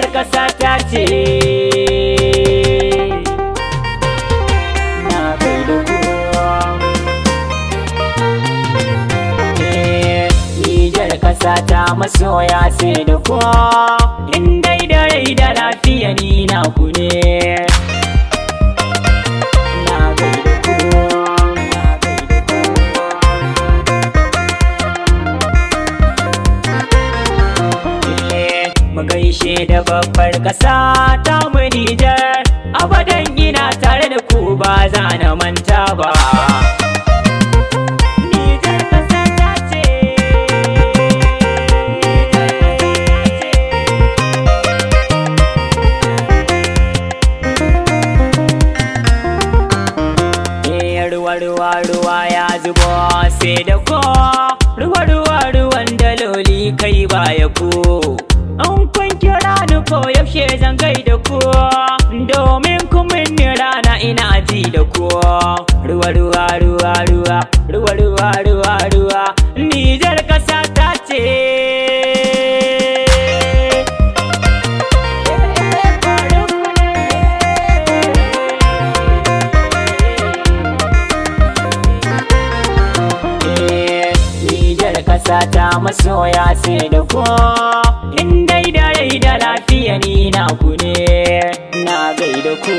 Nijar ƙasa ta ce. Na gaida kowa. Nijar ƙasa ta masoya sai da kowa. In dai da rai da lafiya ni na ku ne. Na gaida kowa. Na gaida kowa. Mu gaishe da babbar ƙasa ta mu Nijar. Abadan ina tare da ku ba za na manta ba. Nijar ƙasa ta ce. Ruwa ya zubo sai da ko. Ruwan daloli kai baya ku. An kun kira ni ko yaushe zan gaida ku. Domin kun ni rana ina ji da ku. Ruwa Nijar ƙasa ta ce. Ƙasa ta masoya sai da ku. In dai da rai da lafiya ni na ku ne. Na gaida ku.